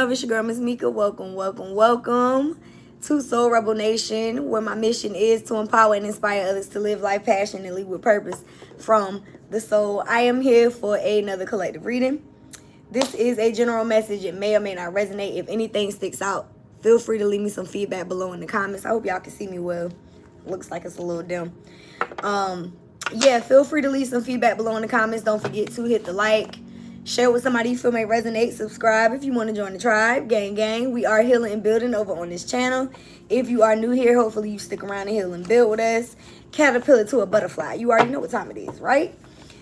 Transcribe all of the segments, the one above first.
love? It's your girl, Miss Mika. Welcome to Soul Rebel Nation, where my mission is to empower and inspire others to live life passionately with purpose from the soul. I am here for another collective reading. This is a general message. It may or may not resonate. If anything sticks out, feel free to leave me some feedback below in the comments. I hope y'all can see me well. Looks like it's a little dim. Yeah, feel free to leave some feedback below in the comments. Don't forget to hit the like, share with somebody you feel may resonate, subscribe if you want to join the tribe. Gang. We are healing and building over on this channel. If you are new here, hopefully you stick around and heal and build with us. Caterpillar to a butterfly. You already know what time it is, right?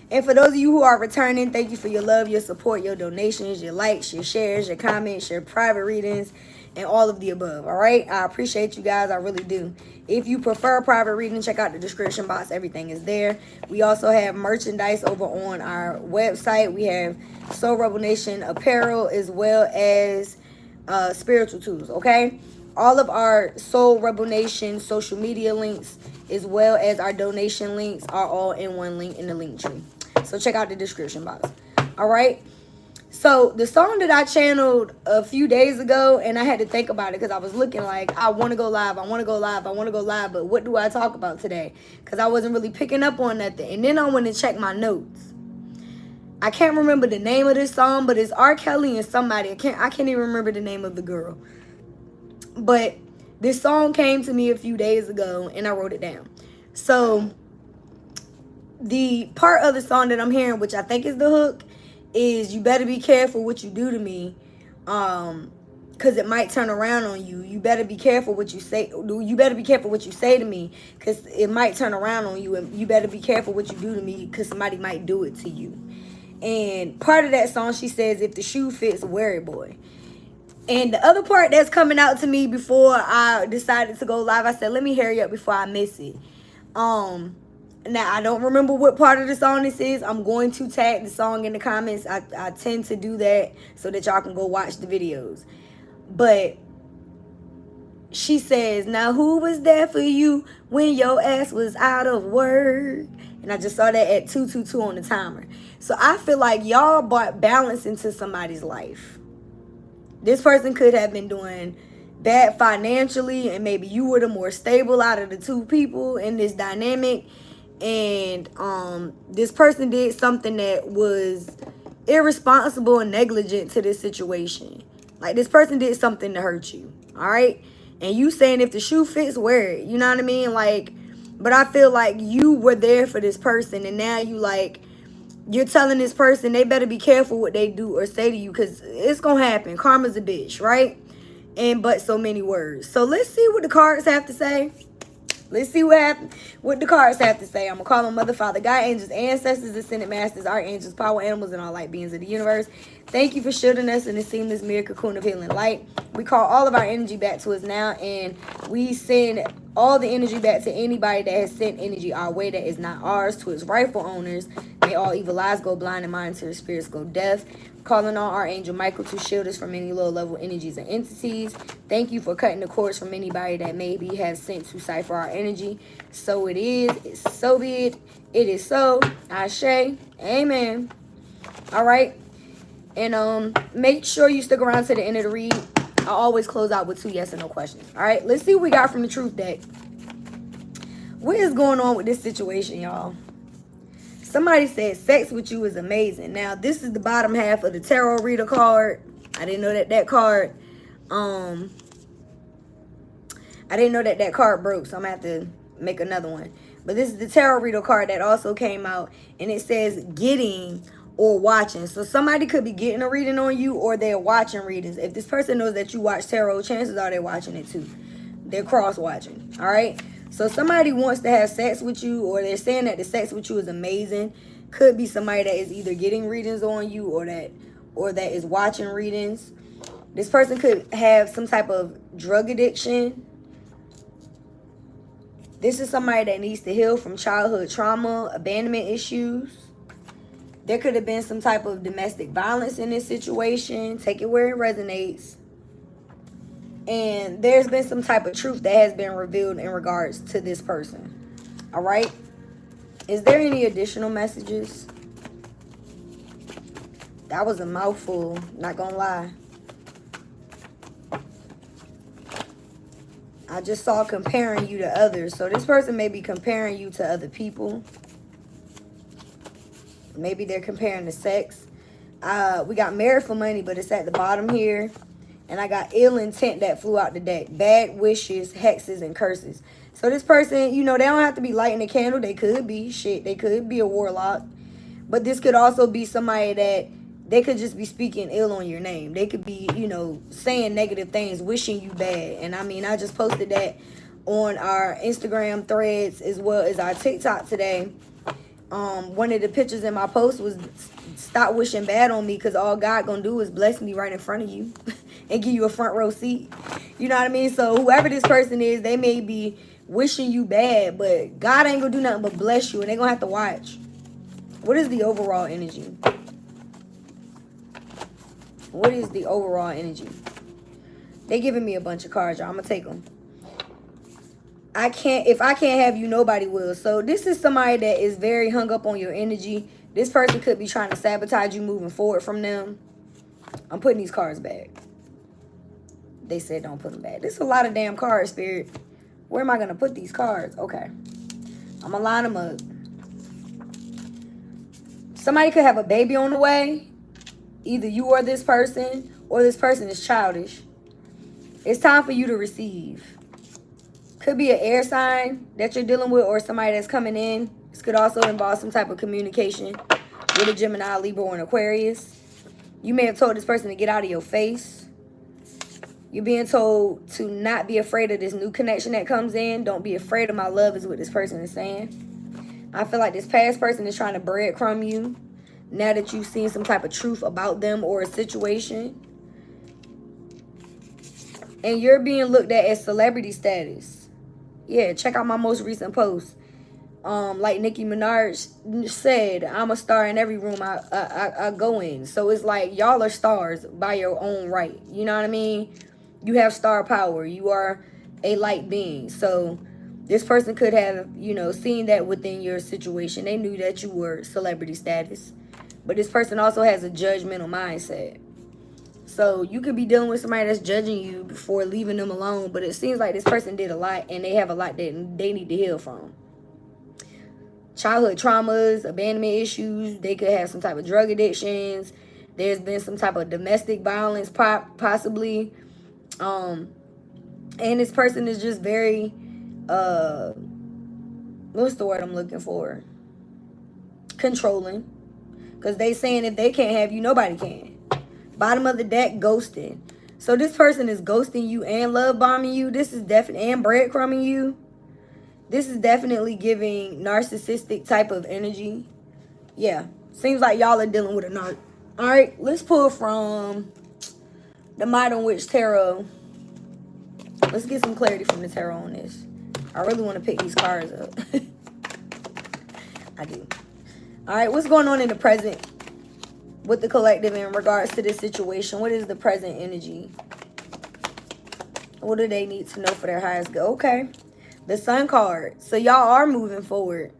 And for those of you who are returning, thank you for your love, your support, your donations, your likes, your shares, your comments, your private readings, and all of the above, all right? I appreciate you guys. I really do. If you prefer a private reading, check out the description box. Everything is there. We also have merchandise over on our website. We have Soul Rebel Nation apparel as well as spiritual tools, okay? All of our Soul Rebel Nation social media links as well as our donation links are all in one link in the link tree. So check out the description box, all right? So the song that I channeled a few days ago, and I had to think about it because I was looking like, I want to go live, but what do I talk about today? Because I wasn't really picking up on nothing. And then I went to check my notes. I can't remember the name of this song, but it's R. Kelly and somebody. I can't even remember the name of the girl. But this song came to me a few days ago, and I wrote it down. So the part of the song that I'm hearing, which I think is the hook, is you better be careful what you do to me, because it might turn around on you. You better be careful what you say. You better be careful what you say to me, because it might turn around on you. And you better be careful what you do to me, because somebody might do it to you. And part of that song, she says, if the shoe fits, wear it, boy. And the other part that's coming out to me before I decided to go live, I said, let me hurry up before I miss it. Now, I don't remember what part of the song this is. I'm going to tag the song in the comments. I tend to do that so that y'all can go watch the videos. But she says, now who was there for you when your ass was out of work? And I just saw that at 222 on the timer. So I feel like y'all brought balance into somebody's life. This person could have been doing bad financially, and maybe you were the more stable out of the two people in this dynamic. And this person did something that was irresponsible and negligent to this situation. Like, this person did something to hurt you, all right? And you saying if the shoe fits, wear it. You know what I mean? Like, but I feel like you were there for this person, and now you're telling this person they better be careful what they do or say to you, because it's gonna happen. Karma's a bitch, right? And but so many words. So let's see what the cards have to say. Let's see what the cards have to say. I'm going to call them Mother, Father, God, angels, ancestors, ascended masters, archangels, power animals, and all light beings of the universe. Thank you for shielding us in the seamless mirror cocoon of healing light. We call all of our energy back to us now, and we send all the energy back to anybody that has sent energy our way that is not ours, to its rightful owners. May all evil eyes go blind and monetary spirits go deaf. Calling on Archangel Michael to shield us from any low-level energies and entities. Thank you for cutting the cords from anybody that maybe has sent to cipher our energy. So it is. It's so be it. It is so. Ashe. Amen. All right. And make sure you stick around to the end of the read. I always close out with 2 yes and no questions. All right. Let's see what we got from the truth deck. What is going on with this situation, y'all? Somebody said sex with you is amazing. Now, this is the bottom half of the tarot reader card. I didn't know that card, I didn't know that card broke, so I'm going to have to make another one. But this is the tarot reader card that also came out, and it says getting or watching. So somebody could be getting a reading on you, or they're watching readings. If this person knows that you watch tarot, chances are they're watching it too. They're cross-watching, all right? So somebody wants to have sex with you, or they're saying that the sex with you is amazing. Could be somebody that is either getting readings on you or that is watching readings. This person could have some type of drug addiction. This is somebody that needs to heal from childhood trauma, abandonment issues. There could have been some type of domestic violence in this situation. Take it where it resonates. And there's been some type of truth that has been revealed in regards to this person. All right. Is there any additional messages? That was a mouthful, not gonna lie. I just saw comparing you to others. So this person may be comparing you to other people. Maybe they're comparing the sex. We got married for money, but it's at the bottom here. And I got ill intent that flew out the deck. Bad wishes, hexes, and curses. So this person, you know, they don't have to be lighting a candle. They could be. Shit, they could be a warlock. But this could also be somebody that they could just be speaking ill on your name. They could be, you know, saying negative things, wishing you bad. And I mean, I just posted that on our Instagram threads as well as our TikTok today. One of the pictures in my post was stop wishing bad on me, because all God gonna do is bless me right in front of you and give you a front row seat. You know what I mean? So whoever this person is, they may be wishing you bad, but God ain't gonna do nothing but bless you, and they gonna have to watch. What is the overall energy? What is the overall energy? They giving me a bunch of cards, y'all. I'm gonna take them. If I can't have you, nobody will. So this is somebody that is very hung up on your energy. This person could be trying to sabotage you moving forward from them. I'm putting these cards back. They said don't put them back. This is a lot of damn cards, Spirit. Where am I going to put these cards? Okay. I'm going to line them up. Somebody could have a baby on the way. Either you or this person is childish. It's time for you to receive. Could be an air sign that you're dealing with, or somebody that's coming in. This could also involve some type of communication with a Gemini, Libra, or an Aquarius. You may have told this person to get out of your face. You're being told to not be afraid of this new connection that comes in. Don't be afraid of my love is what this person is saying. I feel like this past person is trying to breadcrumb you now that you've seen some type of truth about them or a situation. And you're being looked at as celebrity status. Yeah, check out my most recent post. Like Nicki Minaj said, I'm a star in every room I go in. So it's like y'all are stars by your own right. You know what I mean? You have star power. You are a light being. So this person could have, you know, seen that within your situation. They knew that you were celebrity status. But this person also has a judgmental mindset. So you could be dealing with somebody that's judging you before leaving them alone. But it seems like this person did a lot, and they have a lot that they need to heal from. Childhood traumas, abandonment issues. They could have some type of drug addictions. There's been some type of domestic violence possibly. And this person is just very, what's the word I'm looking for? Controlling. Because they saying if they can't have you, nobody can. Bottom of the deck, ghosting. So this person is ghosting you and love bombing you. This is definitely, and breadcrumbing you. This is definitely giving narcissistic type of energy. Yeah. Seems like y'all are dealing with a narc. All right. Let's pull from the Modern Witch Tarot. Let's get some clarity from the tarot on this. I really want to pick these cards up. I do. All right. What's going on in the present with the collective in regards to this situation? What is the present energy? What do they need to know for their highest good? Okay. The Sun card. So y'all are moving forward.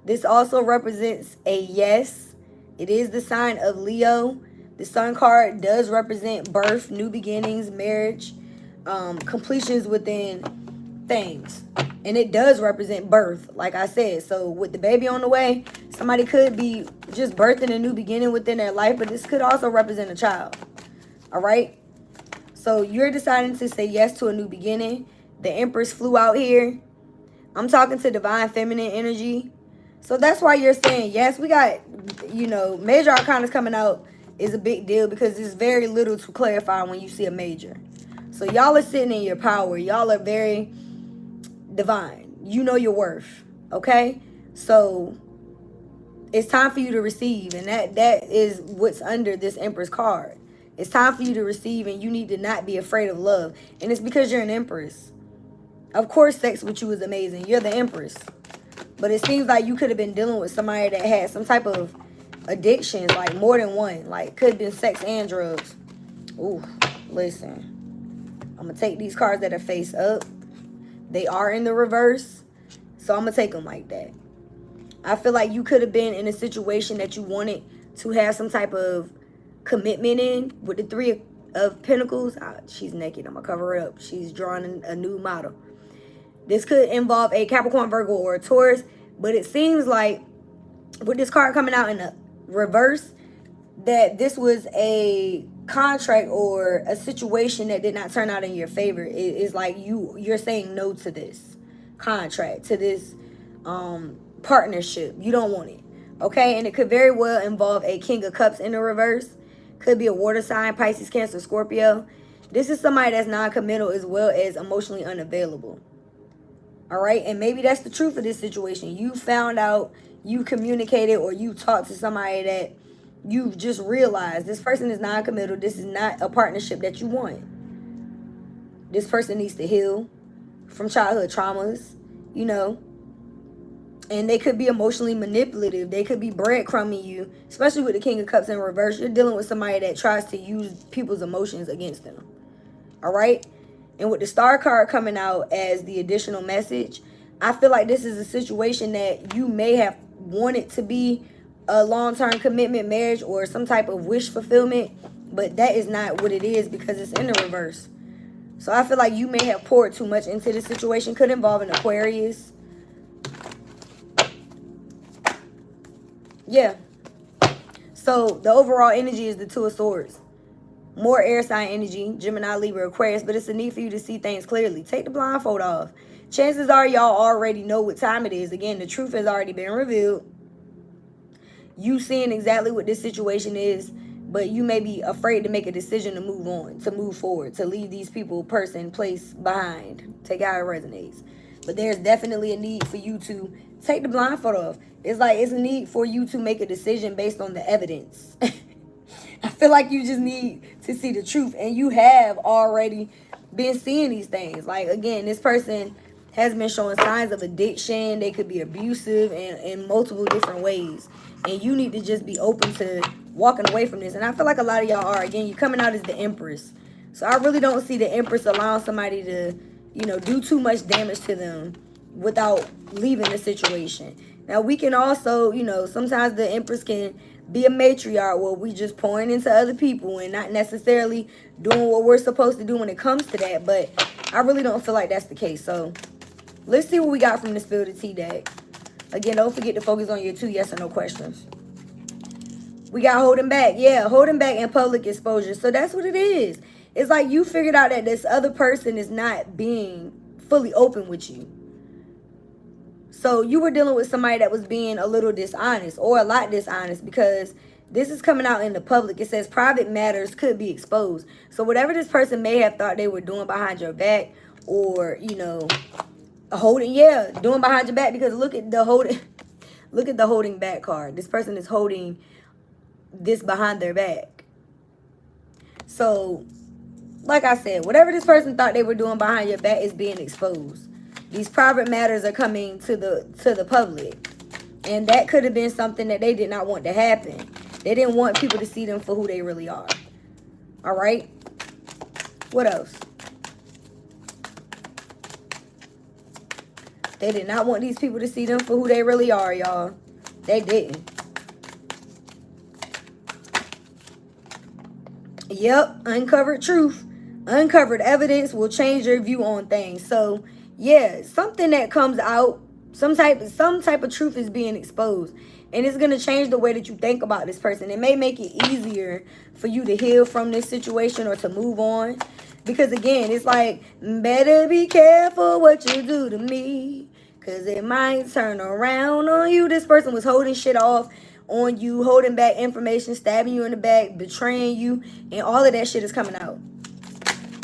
This also represents a yes. It is the sign of Leo. The Sun card does represent birth, new beginnings, marriage, completions within things. And it does represent birth, like I said. So with the baby on the way, somebody could be just birthing a new beginning within their life, but this could also represent a child. All right? So you're deciding to say yes to a new beginning. The Empress flew out here. I'm talking to divine feminine energy. So that's why you're saying yes. We got, you know, major arcanas coming out is a big deal because there's very little to clarify when you see a major. So y'all are sitting in your power. Y'all are very divine. You know your worth. Okay? So it's time for you to receive. And that is what's under this Empress card. It's time for you to receive, and you need to not be afraid of love. And it's because you're an Empress. Of course, sex with you is amazing. You're the Empress. But it seems like you could have been dealing with somebody that had some type of addictions, like more than one. Like, could have been sex and drugs. Ooh, listen. I'm going to take these cards that are face up. They are in the reverse. So I'm going to take them like that. I feel like you could have been in a situation that you wanted to have some type of commitment in with the of Pentacles. She's naked. I'm going to cover her up. She's drawing a new model. This could involve a Capricorn, Virgo, or a Taurus. But it seems like with this card coming out in the reverse, that this was a contract or a situation that did not turn out in your favor. It's like you're saying no to this contract, to this partnership. You don't want it. Okay, and it could very well involve a King of Cups in the reverse. Could be a water sign, Pisces, Cancer, Scorpio. This is somebody that's non-committal as well as emotionally unavailable. All right, and maybe that's the truth of this situation. You found out, you communicated, or you talked to somebody that you've just realized this person is non-committal. This is not a partnership that you want. This person needs to heal from childhood traumas, you know. And they could be emotionally manipulative. They could be breadcrumbing you, especially with the King of Cups in reverse. You're dealing with somebody that tries to use people's emotions against them. All right? And with the Star card coming out as the additional message, I feel like this is a situation that you may have wanted to be a long-term commitment, marriage, or some type of wish fulfillment. But that is not what it is because it's in the reverse. So I feel like you may have poured too much into this situation. Could involve an Aquarius. Yeah. So the overall energy is the Two of Swords. More air sign energy, Gemini, Libra, Aquarius, but it's a need for you to see things clearly. Take the blindfold off. Chances are y'all already know what time it is. Again, the truth has already been revealed. You seeing exactly what this situation is, but you may be afraid to make a decision to move on, to move forward, to leave these people, person, place behind. Take how it resonates. But there's definitely a need for you to take the blindfold off. It's like it's a need for you to make a decision based on the evidence. I feel like you just need to see the truth. And you have already been seeing these things. Like, again, this person has been showing signs of addiction. They could be abusive in multiple different ways. And you need to just be open to walking away from this. And I feel like a lot of y'all are. Again, you're coming out as the Empress. So I really don't see the Empress allowing somebody to, you know, do too much damage to them without leaving the situation. Now, we can also, you know, sometimes the Empress can be a matriarch where we just pouring into other people and not necessarily doing what we're supposed to do when it comes to that. But I really don't feel like that's the case. So let's see what we got from the Spill the Tea deck. Again, don't forget to focus on your 2 yes or no questions. We got holding back. Yeah, holding back and public exposure. So that's what it is. It's like you figured out that this other person is not being fully open with you. So you were dealing with somebody that was being a little dishonest or a lot dishonest because this is coming out in the public. It says private matters could be exposed. So whatever this person may have thought they were doing behind your back or, you know, doing behind your back, because look at the holding back card. This person is holding this behind their back. So, like I said, whatever this person thought they were doing behind your back is being exposed. These private matters are coming to the public. And that could have been something that they did not want to happen. They didn't want people to see them for who they really are. All right? What else? They did not want these people to see them for who they really are, y'all. They didn't. Yep, uncovered truth. Uncovered evidence will change your view on things. So, yeah, something that comes out, some type of truth is being exposed. And it's going to change the way that you think about this person. It may make it easier for you to heal from this situation or to move on. Because, again, it's like, better be careful what you do to me, because it might turn around on you. This person was holding shit off on you, holding back information, stabbing you in the back, betraying you, and all of that shit is coming out.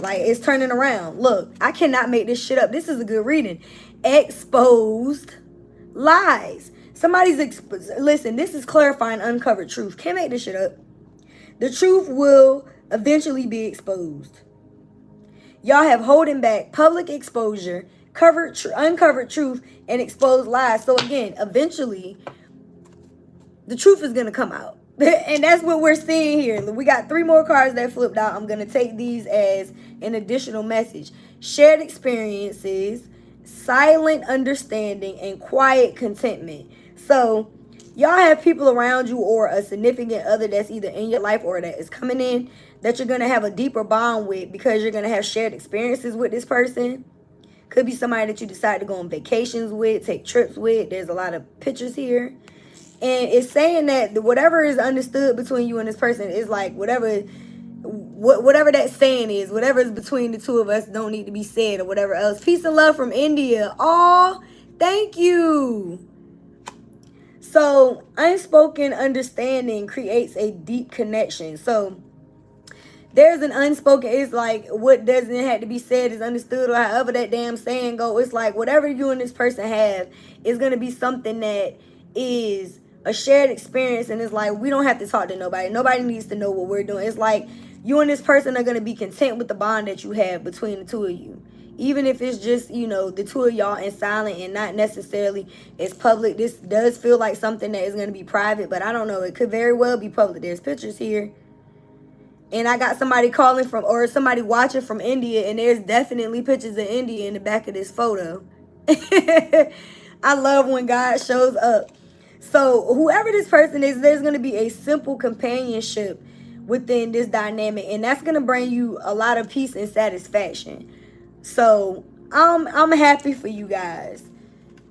Like, it's turning around. Look, I cannot make this shit up. This is a good reading. Exposed lies. Listen, this is clarifying uncovered truth. Can't make this shit up. The truth will eventually be exposed. Y'all have holding back, public exposure, uncovered truth, and exposed lies. So again, eventually, the truth is going to come out. And that's what we're seeing here. We got 3 more cards that flipped out. I'm going to take these as an additional message. Shared experiences, silent understanding, and quiet contentment. So y'all have people around you or a significant other that's either in your life or that is coming in that you're going to have a deeper bond with because you're going to have shared experiences with this person. Could be somebody that you decide to go on vacations with, take trips with. There's a lot of pictures here. And it's saying that whatever is understood between you and this person is like whatever that saying is, whatever is between the two of us don't need to be said or whatever else. Peace and love from India. Oh, thank you. So unspoken understanding creates a deep connection. So there's an unspoken, it's like what doesn't have to be said is understood, or however that damn saying go. It's like whatever you and this person have is going to be something that is a shared experience, and it's like we don't have to talk to nobody. Nobody needs to know what we're doing. It's like you and this person are going to be content with the bond that you have between the two of you. Even if it's just, you know, the two of y'all in silent and not necessarily it's public. This does feel like something that is going to be private, but I don't know. It could very well be public. There's pictures here. And I got somebody calling from, or somebody watching from India, and there's definitely pictures of India in the back of this photo. I love when God shows up. So whoever this person is, there's going to be a simple companionship within this dynamic, and that's going to bring you a lot of peace and satisfaction. So I'm happy for you guys.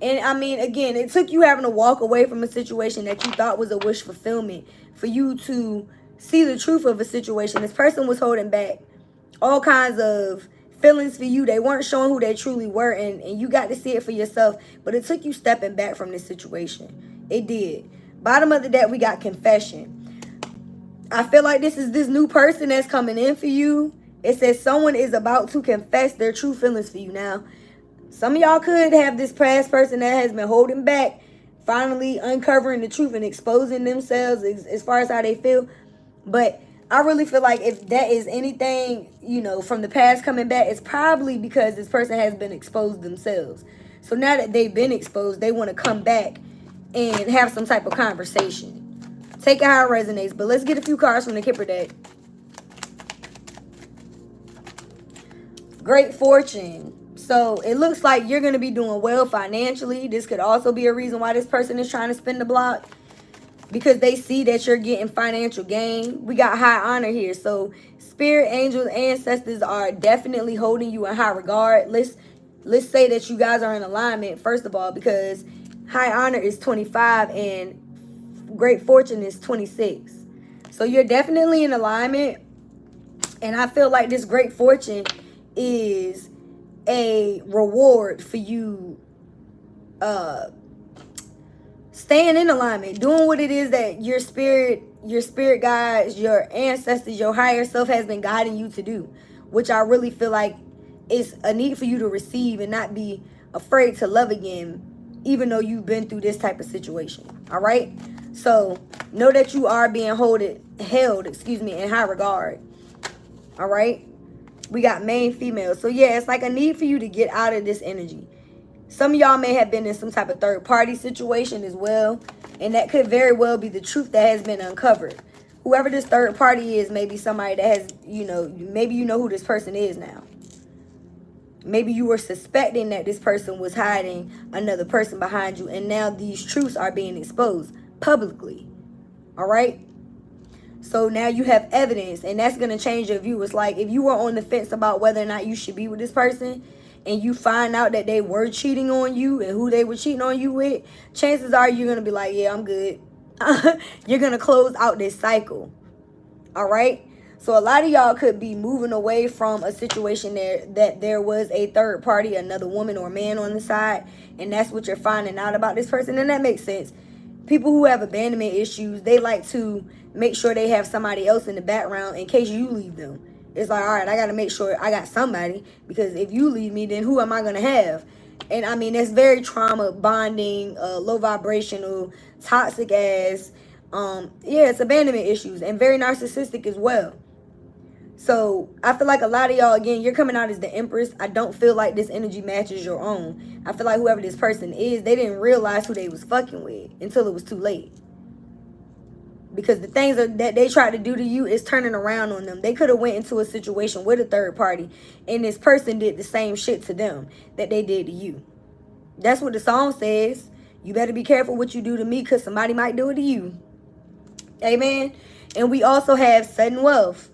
And I mean, again, it took you having to walk away from a situation that you thought was a wish fulfillment for you to see the truth of a situation. This person was holding back all kinds of feelings for you. They weren't showing who they truly were, and you got to see it for yourself. But it took you stepping back from this situation. It did. Bottom of the deck, we got confession. I feel like this is this new person that's coming in for you. It says someone is about to confess their true feelings for you. Now, some of y'all could have this past person that has been holding back, finally uncovering the truth and exposing themselves as far as how they feel. But I really feel like if that is anything, you know, from the past coming back, it's probably because this person has been exposed themselves. So now that they've been exposed, they want to come back and have some type of conversation. Take it how it resonates. But let's get a few cards from the Kipper deck. Great fortune. So it looks like you're going to be doing well financially. This could also be a reason why this person is trying to spin the block, because they see that you're getting financial gain. We got high honor here. So spirit, angels, ancestors are definitely holding you in high regard. Let's say that you guys are in alignment, first of all, because high honor is 25 and great fortune is 26. So you're definitely in alignment. And I feel like this great fortune is a reward for you staying in alignment, doing what it is that your spirit guides, your ancestors, your higher self has been guiding you to do, which I really feel like is a need for you to receive and not be afraid to love again, even though you've been through this type of situation. All right. So know that you are being held, in high regard. All right. We got main female. So yeah, it's like a need for you to get out of this energy. Some of y'all may have been in some type of third party situation as well. And that could very well be the truth that has been uncovered. Whoever this third party is, maybe somebody that has, maybe you know who this person is now. Maybe you were suspecting that this person was hiding another person behind you. And now these truths are being exposed publicly. All right. So now you have evidence, and that's going to change your view. It's like if you were on the fence about whether or not you should be with this person, and you find out that they were cheating on you and who they were cheating on you with, chances are you're going to be like, yeah, I'm good. You're going to close out this cycle. All right. So a lot of y'all could be moving away from a situation that there was a third party, another woman or man on the side. And that's what you're finding out about this person. And that makes sense. People who have abandonment issues, they like to make sure they have somebody else in the background in case you leave them. It's like, all right, I got to make sure I got somebody, because if you leave me, then who am I going to have? And I mean, that's very trauma bonding, low vibrational, toxic ass. Yeah, it's abandonment issues and very narcissistic as well. So I feel like a lot of y'all, again, you're coming out as the Empress. I don't feel like this energy matches your own. I feel like whoever this person is, they didn't realize who they was fucking with until it was too late. Because the things that they tried to do to you is turning around on them. They could have went into a situation with a third party, and this person did the same shit to them that they did to you. That's what the song says. You better be careful what you do to me, because somebody might do it to you. Amen. And we also have sudden wealth.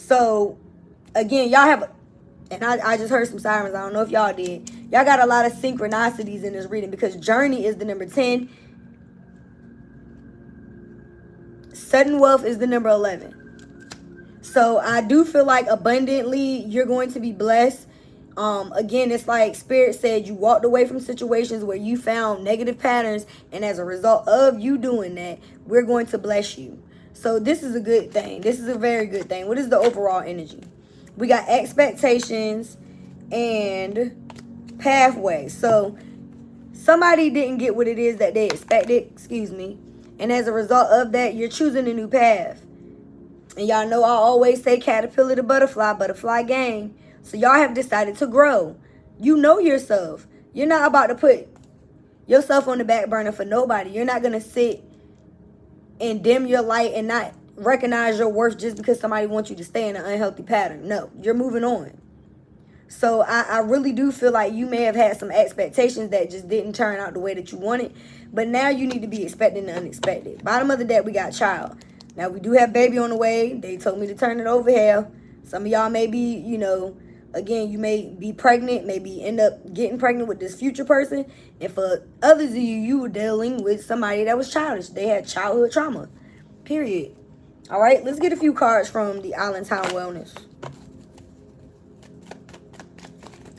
So, again, y'all have, and I just heard some sirens. I don't know if y'all did. Y'all got a lot of synchronicities in this reading because journey is the number 10. Sudden wealth is the number 11. So I do feel like abundantly you're going to be blessed. Again, it's like Spirit said, you walked away from situations where you found negative patterns, and as a result of you doing that, we're going to bless you. So this is a good thing. This is a very good thing. What is the overall energy? We got expectations and pathway. So somebody didn't get what it is that they expected, excuse me, and as a result of that, you're choosing a new path. And y'all know I always say caterpillar to butterfly, butterfly gang. So y'all have decided to grow. You know yourself. You're not about to put yourself on the back burner for nobody. You're not going to sit and dim your light and not recognize your worth just because somebody wants you to stay in an unhealthy pattern. No, you're moving on. So I really do feel like you may have had some expectations that just didn't turn out the way that you wanted. But now you need to be expecting the unexpected. Bottom of the deck, we got child. Now, we do have baby on the way. They told me to turn it over here. Some of y'all may be, you know, again, you may be pregnant, maybe end up getting pregnant with this future person. And for others of you, you were dealing with somebody that was childish. They had childhood trauma, period. All right, let's get a few cards from the Allentown Wellness.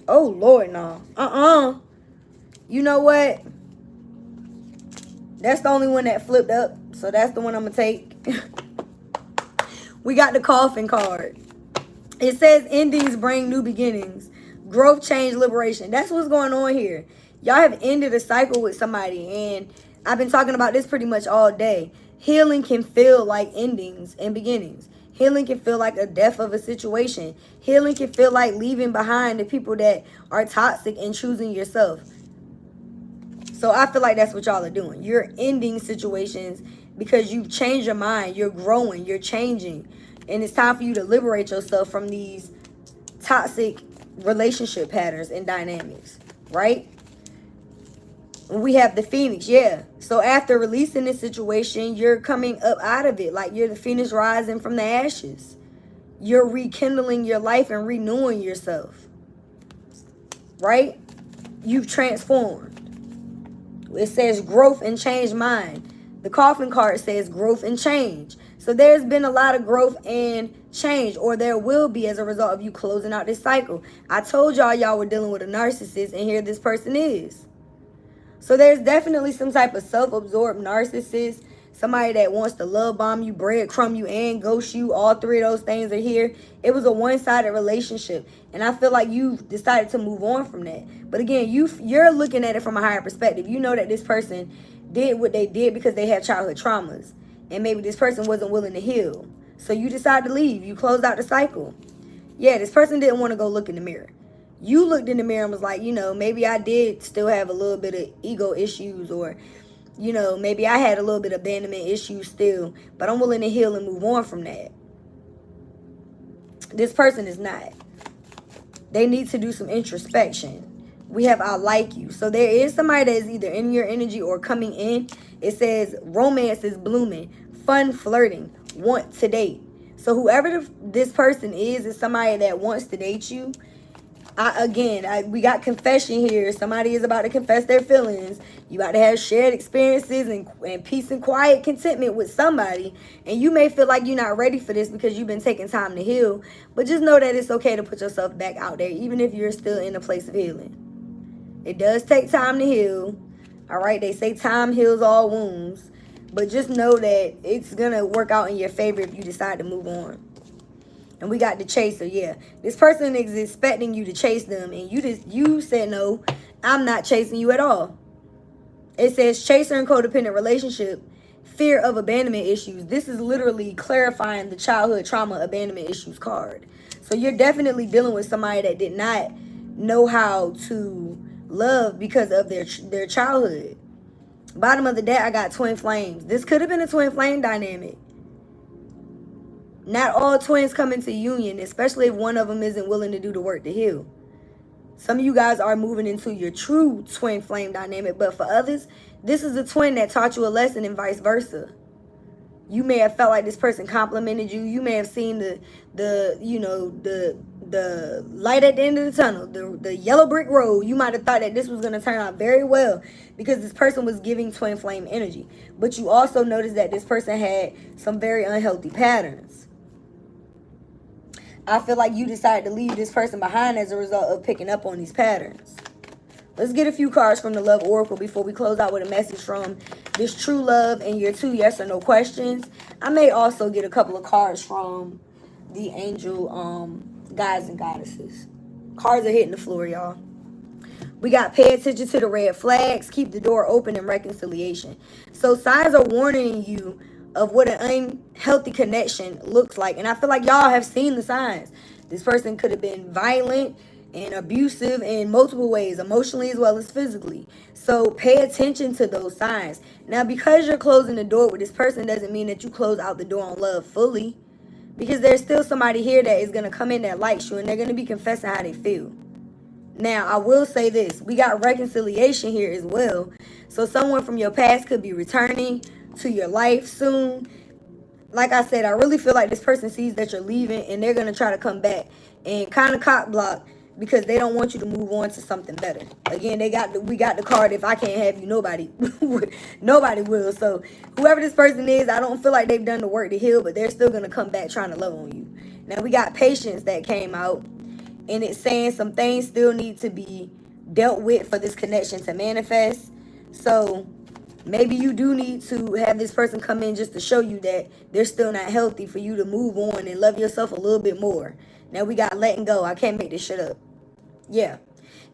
Oh, Lord, no. You know what? That's the only one that flipped up. So that's the one I'm going to take. We got the coffin card. It says endings bring new beginnings. Growth, change, liberation. That's what's going on here. Y'all have ended a cycle with somebody. And I've been talking about this pretty much all day. Healing can feel like endings and beginnings. Healing can feel like a death of a situation. Healing can feel like leaving behind the people that are toxic and choosing yourself. So I feel like that's what y'all are doing. You're ending situations because you've changed your mind. You're growing. You're changing. And it's time for you to liberate yourself from these toxic relationship patterns and dynamics, right? We have the Phoenix, yeah. So after releasing this situation, you're coming up out of it. Like you're the Phoenix rising from the ashes. You're rekindling your life and renewing yourself, right? You've transformed. It says growth and change mind. The coffin card says growth and change. So there's been a lot of growth and change, or there will be as a result of you closing out this cycle. I told y'all were dealing with a narcissist, and here this person is. So there's definitely some type of self-absorbed narcissist, somebody that wants to love bomb you, breadcrumb you, and ghost you. All three of those things are here. It was a one-sided relationship, and I feel like you've decided to move on from that. But again, you're looking at it from a higher perspective. You know that this person did what they did because they had childhood traumas, and maybe this person wasn't willing to heal. So you decide to leave. You closed out the cycle. Yeah, this person didn't want to go look in the mirror. You looked in the mirror and was like, you know, maybe I did still have a little bit of ego issues, or, you know, maybe I had a little bit of abandonment issues still, but I'm willing to heal and move on from that. This person is not. They need to do some introspection. We have I like you. So there is somebody that is either in your energy or coming in. It says romance is blooming, fun flirting, want to date. So whoever this person is somebody that wants to date you. We got confession here. Somebody is about to confess their feelings. You about to have shared experiences and peace and quiet contentment with somebody. And you may feel like you're not ready for this because you've been taking time to heal. But just know that it's okay to put yourself back out there, even if you're still in a place of healing. It does take time to heal. All right, they say time heals all wounds. But just know that it's going to work out in your favor if you decide to move on. And we got the chaser, yeah. This person is expecting you to chase them, and you said, no, I'm not chasing you at all. It says chaser and codependent relationship, fear of abandonment issues. This is literally clarifying the childhood trauma abandonment issues card. So you're definitely dealing with somebody that did not know how to love because of their childhood. Bottom of the deck, I got twin flames. This could have been a twin flame dynamic. Not all twins come into union, especially if one of them isn't willing to do the work to heal. Some of you guys are moving into your true twin flame dynamic, but for others, this is a twin that taught you a lesson and vice versa. You may have felt like this person complimented you. You may have seen the light at the end of the tunnel, the yellow brick road. You might have thought that this was going to turn out very well because this person was giving twin flame energy. But you also noticed that this person had some very unhealthy patterns. I feel like you decided to leave this person behind as a result of picking up on these patterns. Let's get a few cards from the Love Oracle before we close out with a message from this true love and your 2 yes or no questions. I may also get a couple of cards from the angel guides and goddesses. Cards are hitting the floor, y'all. We got pay attention to the red flags. Keep the door open in reconciliation. So signs are warning you of what an unhealthy connection looks like. And I feel like y'all have seen the signs. This person could have been violent and abusive in multiple ways, emotionally as well as physically. So pay attention to those signs. Now, because you're closing the door with this person doesn't mean that you close out the door on love fully. Because there's still somebody here that is going to come in that likes you, and they're going to be confessing how they feel. Now, I will say this. We got reconciliation here as well. So someone from your past could be returning to your life soon. Like I said, I really feel like this person sees that you're leaving, and they're going to try to come back and kind of cock block because they don't want you to move on to something better. Again, we got the card, if I can't have you, nobody will. So whoever this person is, I don't feel like they've done the work to heal, but they're still going to come back trying to love on you. Now, we got patience that came out, and it's saying some things still need to be dealt with for this connection to manifest. So maybe you do need to have this person come in just to show you that they're still not healthy for you to move on and love yourself a little bit more. Now we got letting go. I can't make this shit up. Yeah.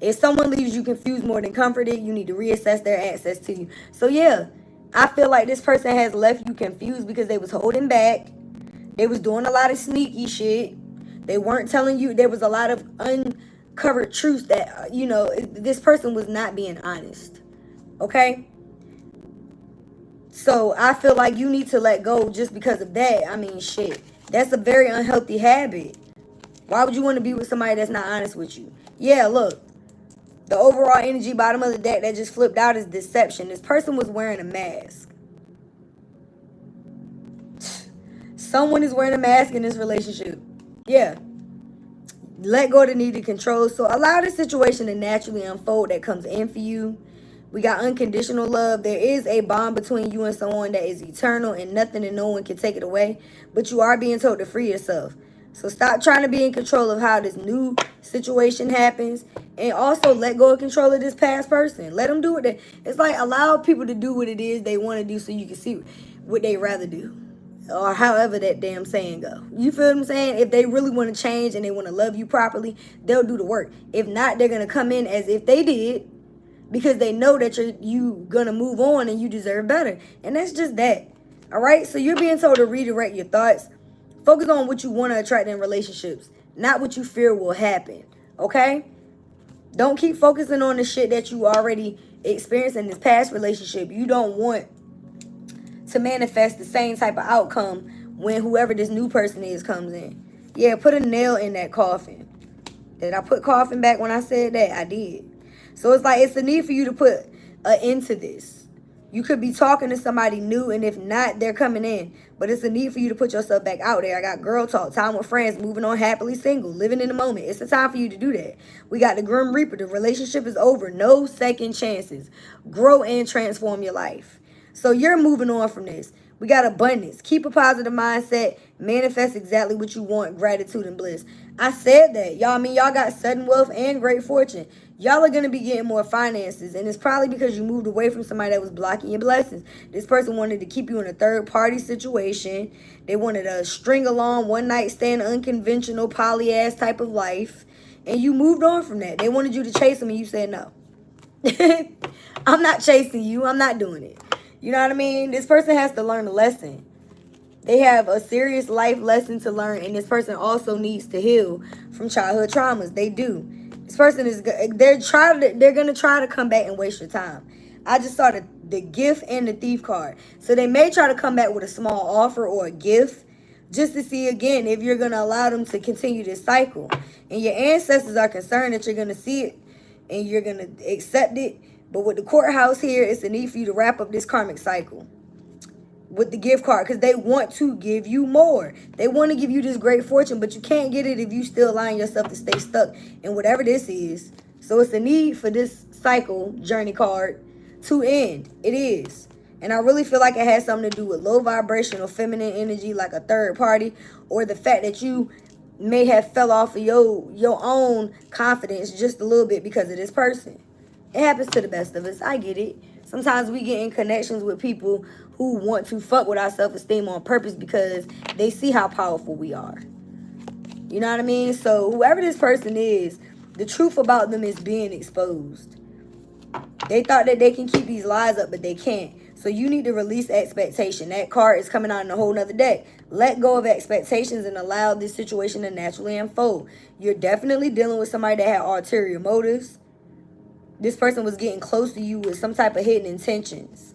If someone leaves you confused more than comforted, you need to reassess their access to you. So yeah, I feel like this person has left you confused because they was holding back. They was doing a lot of sneaky shit. They weren't telling you. There was a lot of uncovered truths that, this person was not being honest. Okay? So I feel like you need to let go just because of that. I mean, shit. That's a very unhealthy habit. Why would you want to be with somebody that's not honest with you? Yeah, look. The overall energy bottom of the deck that just flipped out is deception. This person was wearing a mask. Someone is wearing a mask in this relationship. Yeah. Let go of the need to control. So allow the situation to naturally unfold that comes in for you. We got unconditional love. There is a bond between you and someone that is eternal and nothing and no one can take it away. But you are being told to free yourself. So stop trying to be in control of how this new situation happens. And also let go of control of this past person. Let them do what they... It's like allow people to do what it is they want to do so you can see what they rather do. Or however that damn saying go. You feel what I'm saying? If they really want to change and they want to love you properly, they'll do the work. If not, they're going to come in as if they did. Because they know that you going to move on and you deserve better. And that's just that. All right? So you're being told to redirect your thoughts. Focus on what you want to attract in relationships, not what you fear will happen, okay? Don't keep focusing on the shit that you already experienced in this past relationship. You don't want to manifest the same type of outcome when whoever this new person is comes in. Yeah, put a nail in that coffin. Did I put coffin back when I said that? I did. So it's like it's a need for you to put an end to this. You could be talking to somebody new, and if not, they're coming in. But it's a need for you to put yourself back out there. I got girl talk, time with friends, moving on happily single, living in the moment. It's the time for you to do that. We got the Grim Reaper. The relationship is over. No second chances. Grow and transform your life. So you're moving on from this. We got abundance. Keep a positive mindset. Manifest exactly what you want. Gratitude and bliss. I said that. Y'all got sudden wealth and great fortune. Y'all are going to be getting more finances. And it's probably because you moved away from somebody that was blocking your blessings. This person wanted to keep you in a third-party situation. They wanted a string-along, one-night stand, unconventional, poly-ass type of life. And you moved on from that. They wanted you to chase them, and you said no. I'm not chasing you. I'm not doing it. You know what I mean? This person has to learn a lesson. They have a serious life lesson to learn, and this person also needs to heal from childhood traumas. They do. This person is they're going to try to come back and waste your time. I just saw the gift and the thief card. So they may try to come back with a small offer or a gift just to see again if you're going to allow them to continue this cycle. And your ancestors are concerned that you're going to see it and you're going to accept it. But with the courthouse here, it's a need for you to wrap up this karmic cycle. with the gift card because they want to give you more. They want to give you this great fortune, but you can't get it if you still allowing yourself to stay stuck in whatever this is. So it's a need for this cycle journey card to end. It is. And I really feel like it has something to do with low vibrational feminine energy, like a third party, or the fact that you may have fell off of your own confidence just a little bit because of this person. It happens to the best of us. I get it. Sometimes we get in connections with people who want to fuck with our self-esteem on purpose because they see how powerful we are. You know what I mean? So whoever this person is, the truth about them is being exposed. They thought that they can keep these lies up, but they can't. So you need to release expectation. That card is coming out in a whole nother deck. Let go of expectations and allow this situation to naturally unfold. You're definitely dealing with somebody that had ulterior motives. This person was getting close to you with some type of hidden intentions.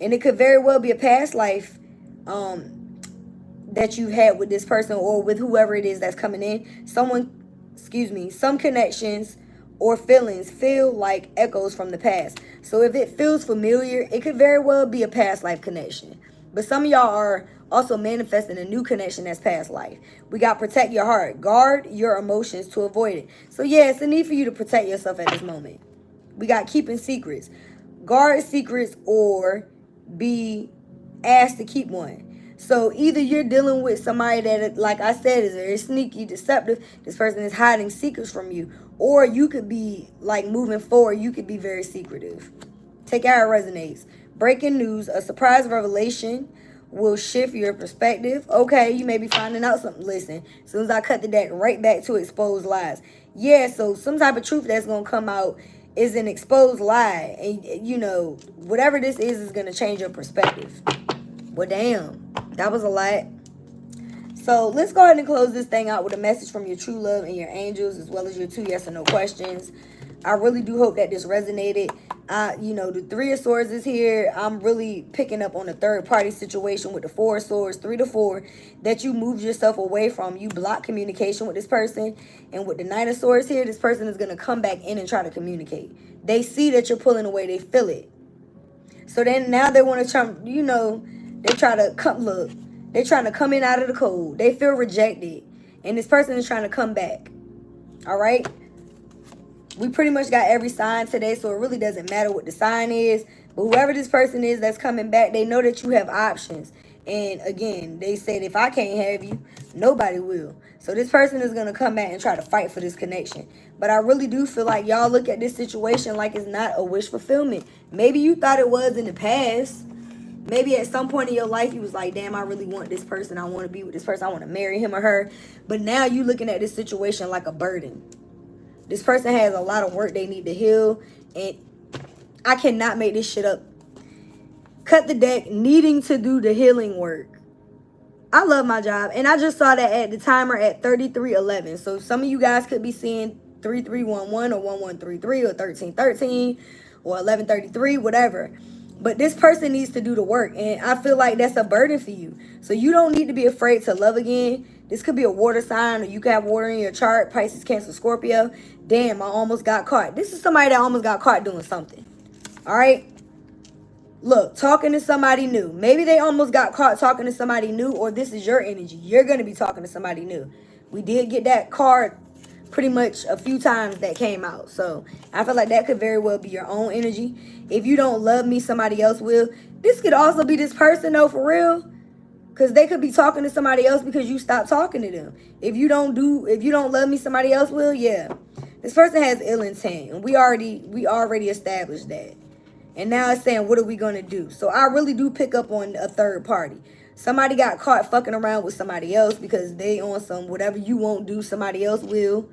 And it could very well be a past life that you had with this person or with whoever it is that's coming in. Some connections or feelings feel like echoes from the past. So if it feels familiar, it could very well be a past life connection. But some of y'all are also manifesting a new connection that's past life. We got protect your heart. Guard your emotions to avoid it. So yeah, it's a need for you to protect yourself at this moment. We got keeping secrets. Guard secrets or be asked to keep one. So either you're dealing with somebody that, like I said, is very sneaky, deceptive. This person is hiding secrets from you. Or you could be, like, moving forward, you could be very secretive. Take out it resonates. Breaking news, a surprise revelation will shift your perspective. Okay, you may be finding out something. Listen, as soon as I cut the deck, right back to exposed lies. Yeah, so some type of truth that's going to come out is an exposed lie. And, you know, whatever this is going to change your perspective. Well, damn, that was a lot. So let's go ahead and close this thing out with a message from your true love and your angels, as well as your 2 yes or no questions. I really do hope that this resonated. You know, the 3 of Swords is here. I'm really picking up on the third party situation with the 4 of Swords, 3 to 4, that you moved yourself away from. You block communication with this person. And with the 9 of Swords here, this person is going to come back in and try to communicate. They see that you're pulling away. They feel it. So then now they want to try, you know, they try to come, look. They're trying to come in out of the cold. They feel rejected. And this person is trying to come back. All right? We pretty much got every sign today, so it really doesn't matter what the sign is. But whoever this person is that's coming back, they know that you have options. And again, they said, if I can't have you, nobody will. So this person is going to come back and try to fight for this connection. But I really do feel like y'all look at this situation like it's not a wish fulfillment. Maybe you thought it was in the past. Maybe at some point in your life, you was like, damn, I really want this person. I want to be with this person. I want to marry him or her. But now you looking at this situation like a burden. This person has a lot of work they need to heal. And I cannot make this shit up. Cut the deck, needing to do the healing work. I love my job. And I just saw that at the timer at 33:11. So some of you guys could be seeing 3311 or 1133 or 1313 or 1133, whatever. But this person needs to do the work. And I feel like that's a burden for you. So you don't need to be afraid to love again. This could be a water sign, or you could have water in your chart. Pisces, Cancer, Scorpio. Damn, I almost got caught. This is somebody that almost got caught doing something. All right? Look, talking to somebody new. Maybe they almost got caught talking to somebody new, or this is your energy. You're going to be talking to somebody new. We did get that card pretty much a few times that came out. So I feel like that could very well be your own energy. If you don't love me, somebody else will. This could also be this person, though, for real. Because they could be talking to somebody else because you stopped talking to them. If you don't love me, somebody else will. Yeah. This person has ill intent. And we already established that. And now it's saying, what are we going to do? So I really do pick up on a third party. Somebody got caught fucking around with somebody else because they on some whatever you won't do, somebody else will.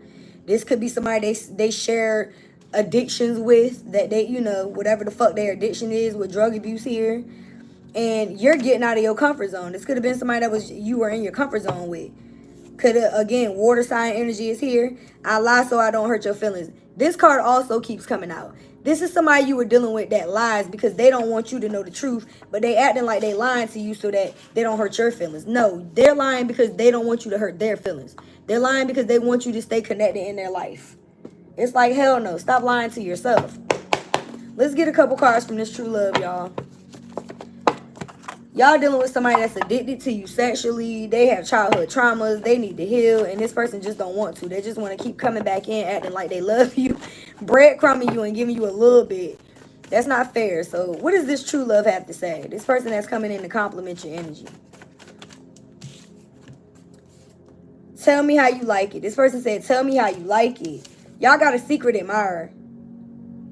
This could be somebody they share addictions with, that they, you know, whatever the fuck their addiction is with drug abuse here. And you're getting out of your comfort zone. This could have been somebody that you were in your comfort zone with. Could have, again, water sign energy is here. I lie so I don't hurt your feelings. This card also keeps coming out. This is somebody you were dealing with that lies because they don't want you to know the truth, but they acting like they lying to you so that they don't hurt your feelings. No, they're lying because they don't want you to hurt their feelings. They're lying because they want you to stay connected in their life. It's like, hell no. Stop lying to yourself. Let's get a couple cards from this true love, y'all. Y'all dealing with somebody that's addicted to you sexually. They have childhood traumas. They need to heal. And this person just don't want to. They just want to keep coming back in, acting like they love you, breadcrumbing you and giving you a little bit. That's not fair. So what does this true love have to say? This person that's coming in to compliment your energy. Tell me how you like it. This person said, tell me how you like it. Y'all got a secret admirer.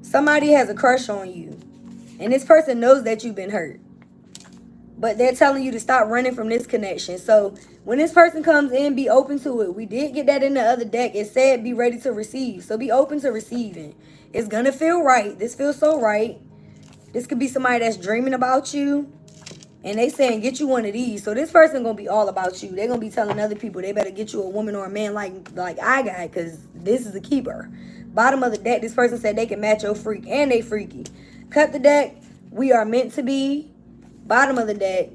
Somebody has a crush on you. And this person knows that you've been hurt. But they're telling you to stop running from this connection. So when this person comes in, be open to it. We did get that in the other deck. It said be ready to receive. So be open to receiving. It's going to feel right. This feels so right. This could be somebody that's dreaming about you. And they saying get you one of these. So this person going to be all about you. They're going to be telling other people they better get you a woman or a man like I got. Because this is a keeper. Bottom of the deck, this person said they can match your freak. And they freaky. Cut the deck. We are meant to be. Bottom of the deck,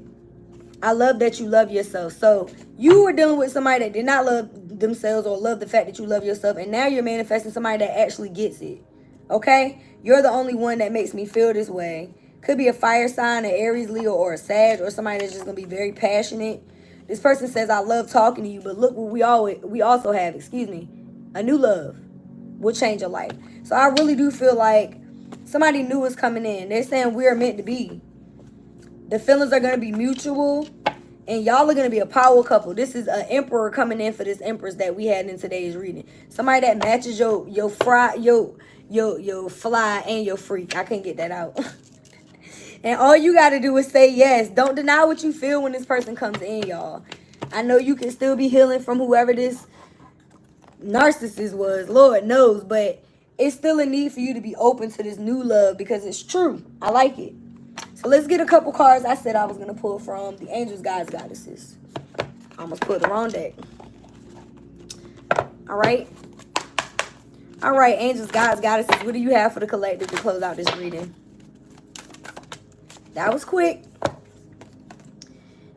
I love that you love yourself. So you were dealing with somebody that did not love themselves or love the fact that you love yourself. And now you're manifesting somebody that actually gets it. Okay? You're the only one that makes me feel this way. Could be a fire sign, an Aries, Leo, or a Sag, or somebody that's just going to be very passionate. This person says, I love talking to you. But look what we also have, a new love will change your life. So I really do feel like somebody new is coming in. They're saying we are meant to be. The feelings are going to be mutual. And y'all are going to be a power couple. This is an emperor coming in for this empress that we had in today's reading. Somebody that matches your fly and your freak. I can't get that out. And all you got to do is say yes. Don't deny what you feel when this person comes in, y'all. I know you can still be healing from whoever this narcissist was. Lord knows. But it's still a need for you to be open to this new love because it's true. I like it. So let's get a couple cards I said I was going to pull from the angels, gods, goddesses. I almost pulled the wrong deck. All right. All right, angels, gods, goddesses. What do you have for the collective to close out this reading? That was quick.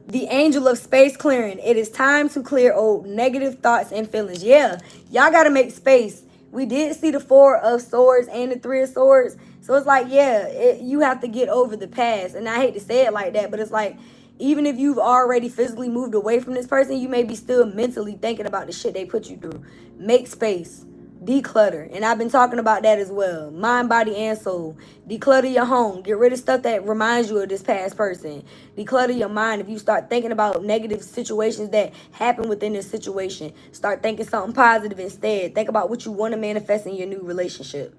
The angel of space clearing. It is time to clear old negative thoughts and feelings. Yeah, y'all got to make space. We did see the 4 of swords and the 3 of swords. So it's like, yeah, you have to get over the past. And I hate to say it like that, but it's like, even if you've already physically moved away from this person, you may be still mentally thinking about the shit they put you through. Make space. Declutter. And I've been talking about that as well. Mind, body, and soul. Declutter your home. Get rid of stuff that reminds you of this past person. Declutter your mind. If you start thinking about negative situations that happen within this situation, start thinking something positive instead. Think about what you want to manifest in your new relationship.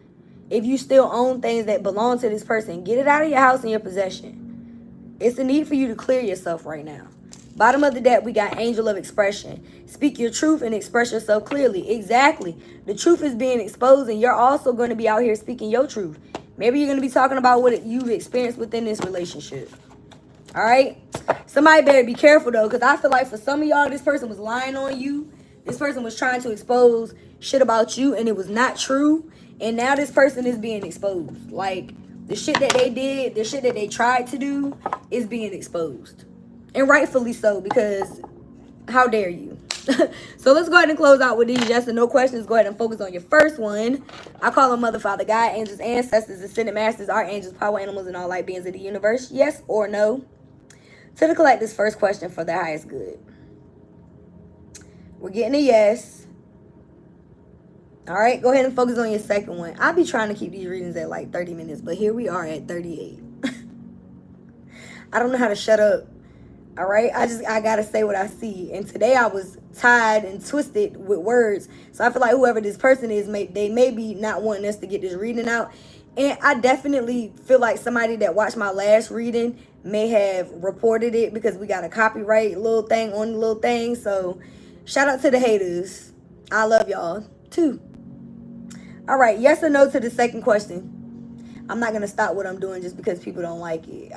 If you still own things that belong to this person, get it out of your house and your possession. It's a need for you to clear yourself right now. Bottom of the deck, we got angel of expression. Speak your truth and express yourself clearly. Exactly. The truth is being exposed, and you're also going to be out here speaking your truth. Maybe you're going to be talking about what you've experienced within this relationship. All right? Somebody better be careful, though, because I feel like for some of y'all, this person was lying on you. This person was trying to expose shit about you, and it was not true. And now this person is being exposed. Like, the shit that they did, the shit that they tried to do is being exposed. And rightfully so, because how dare you? So let's go ahead and close out with these yes and no questions. Go ahead and focus on your first one. I call them Mother, Father, God, angels, ancestors, ascended masters, archangels, power animals, and all light beings of the universe. Yes or no? To the collective's first question for the highest good. We're getting a yes. All right, go ahead and focus on your second one. I'll be trying to keep these readings at like 30 minutes, but here we are at 38. I don't know how to shut up. All right, I gotta say what I see. And today I was tied and twisted with words. So I feel like whoever this person is, they may be not wanting us to get this reading out. And I definitely feel like somebody that watched my last reading may have reported it because we got a copyright little thing on the little thing. So shout out to the haters. I love y'all too. All right, yes or no to the second question. I'm not gonna stop what I'm doing just because people don't like it.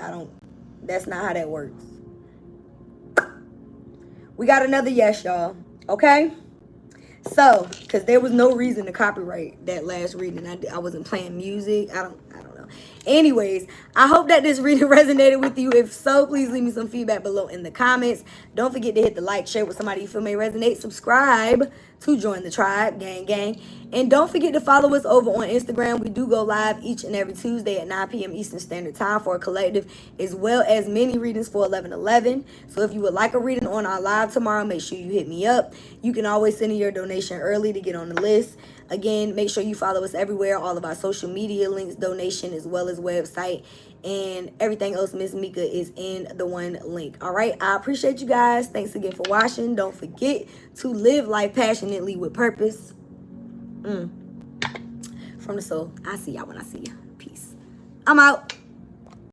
That's not how that works. We got another yes, y'all. Okay? So, because there was no reason to copyright that last reading. I wasn't playing music. I don't know. know. Anyways, I hope that this reading resonated with you. If so, please leave me some feedback below in the comments. Don't forget to hit the like, share with somebody you feel may resonate. Subscribe to join the tribe, gang, gang. And don't forget to follow us over on Instagram. We do go live each and every Tuesday at 9 p.m. Eastern Standard Time for a collective, as well as mini readings for 11/11. So if you would like a reading on our live tomorrow, make sure you hit me up. You can always send in your donation early to get on the list. Again, make sure you follow us everywhere. All of our social media links, donation, as well as website, and everything else Miss Mika is in the one link. All right, I appreciate you guys. Thanks again for watching. Don't forget to live life passionately with purpose. From the soul. I see y'all when I see you. Peace. I'm out.